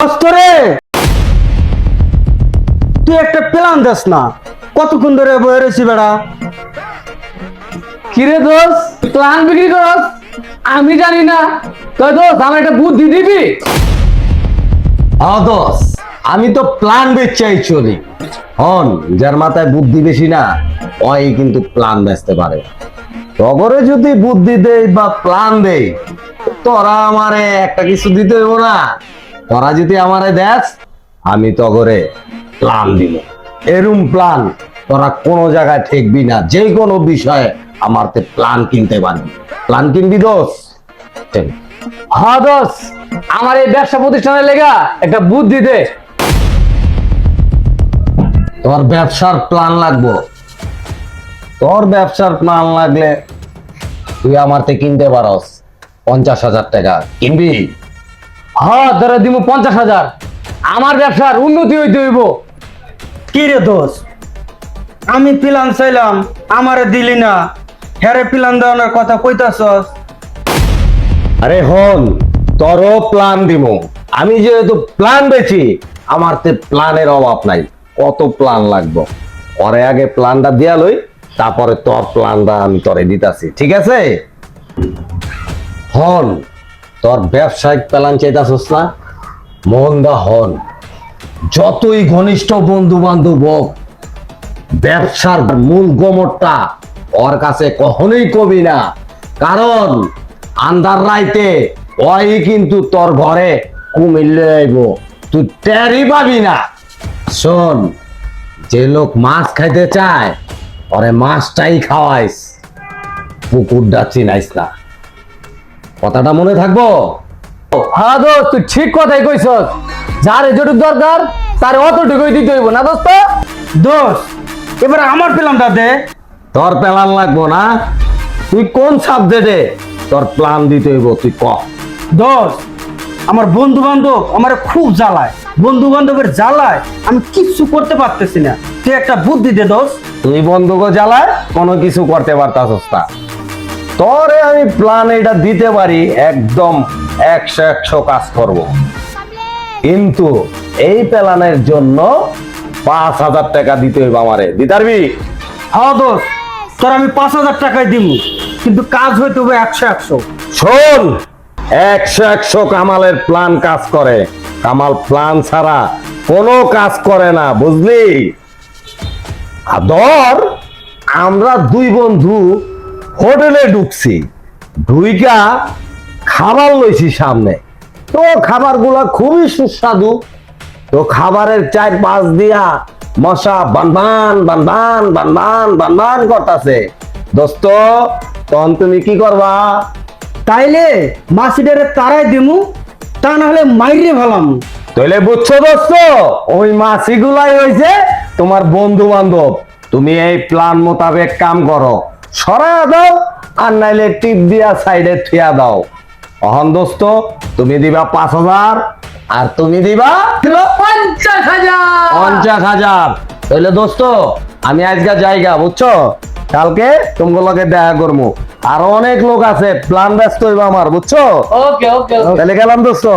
দোস্ত রে, তুই একটা প্ল্যান দিস না, কতক্ষণ ধরে বয়ে রয়েছি বেড়া। কিরে দোষ প্ল্যান বিক্রি করস? আমি জানি না তো দোষ, আমার একটা বুদ্ধি দিবি? দোষ, আমি তো প্ল্যান বেচাই চলি। হন, যার মাথায় বুদ্ধি বেশি না ওই কিন্তু প্ল্যান বেচতে পারে। তগরে যদি বুদ্ধি দেই বা প্ল্যান দেই, তোরা আমারে একটা কিছু দিতে হইব না। তোরা যদি আমারে দেস, আমি তগরে প্ল্যান দিব। এরম প্ল্যান তোরা কোনো জায়গায় ঠেকবি না। যে কোনো বিষয়ে আমার তে প্ল্যান কিনতে পারবি। প্ল্যান কিনবি দোষ? হ্যাঁ দোষ, আমার এই ব্যবসা প্রতিষ্ঠানের লেগা একটা বুদ্ধি দে। তোর ব্যবসার প্ল্যান লাগবো? তোর ব্যবসার প্ল্যান লাগলে তুই আমার থেকে কিনতে পারস 50,000 টাকা। কিনবি? হ্যাঁ ধরে দিব 50,000। আমার ব্যবসার উন্নতি হইতে হইব। কি রে দোষ, আমি প্ল্যান চাইলাম, আমারে দিলি না, হেরে প্ল্যান দেওয়ার কথা কইতাছস। আরে হন, তোরও প্ল্যান দিব। আমি যেহেতু প্ল্যান বেচি, আমার তে প্ল্যানের অভাব নাই। কত প্ল্যান লাগবে পরে আগে প্ল্যানটা দিয়া লই, তারপরে তোর প্ল্যানটা আমি তোরে দিতাছি, ঠিক আছে? হন, তোর ব্যবসায়িক প্ল্যান চাইতাছস না? মন দা হন, যতই ঘনিষ্ঠ বন্ধু বান্ধব হোক, ব্যবসার মূল গোমরটা ওর কাছে কখনোই কবি না। কারণ আন্ধার রাইতে ওই কিন্তু তোর ঘরে কুমিল্লে আইব, তুই টেরই পাবি না। শোন, যে লোক মাছ খাইতে চায় ওরে মাছটাই খাওয়াইস, পুকুরটা চিনাইস না। কথাটা মনে থাকবো? হ্যাঁ দোষ, তুই ঠিক কথাই কইছস। যার যেটুক দরকার তার অতটুকুই দিতে হইব না দোস্ত? দোষ, এবার আমার প্ল্যানটা দে। তোর প্ল্যান লাগবো না? তুই কোন সাবজেক্টে তোর প্ল্যান দিতে হইব তুই ক। দোষ, আমার বন্ধু বান্ধব আমার খুব জ্বালায়, বন্ধু বান্ধবের জ্বালায় আমি কিচ্ছু করতে পারতেছি না। তুই একটা বুদ্ধি দে দোষ। তুই বন্ধুকে জ্বালায় কোনো কিছু করতে পারতাছস না। তোরে আমি প্ল্যান এটা দিতে পারি, একদম 100 কাজ করব, কিন্তু এই প্ল্যানের জন্য 5,000 টাকা দিতে হইব আমারে। দিতে পারবি? হ্যাঁ দোষ, তোর আমি 5,000 টাকায় দিব, কিন্তু কাজ হইতে হবে 100-100। শোন, 100 কামালের প্ল্যান কাজ করে, কামাল প্ল্যান ছাড়া কোনো কাজ করে না, বুঝলি? ধর আমরা দুই বন্ধু হোটেলে ঢুকছি, ঢুইকা খাবার লইছি সামনে, তো খাবারগুলা খুবই সুস্বাদু। তো খাবারের 4-5 দিয়া মশা বানবান বানবান বানবান বানবান করতেছে। দোস্ত, তখন তুমি কি করবা? তাইলে মাসিডারে তারাই দিমু, তা না হলে মাইরে ভালাম। তাইলে বুঝছো দোস্ত, ওই মাছিগুলাই হইছে তোমার বন্ধু বান্ধব। তুমি এই প্ল্যান মোতাবেক কাম করো, সরা দাও আর নাইলে টিপ দিয়া সাইডে থিয়া দাও। অহন দোস্ত, তুমি দিবা 5,000 আর তুমি দিবা 50,000। 50,000। তাইলে দোস্ত, আমি আজকে জায়গা বুঝছো, কালকে তোমার লগে দেখা করবো। আরো অনেক লোক আছে, প্ল্যান ব্যস্ত হইবা আমার, বুঝছো? ওকে ওকে। তাহলে গেলাম দোস্ত।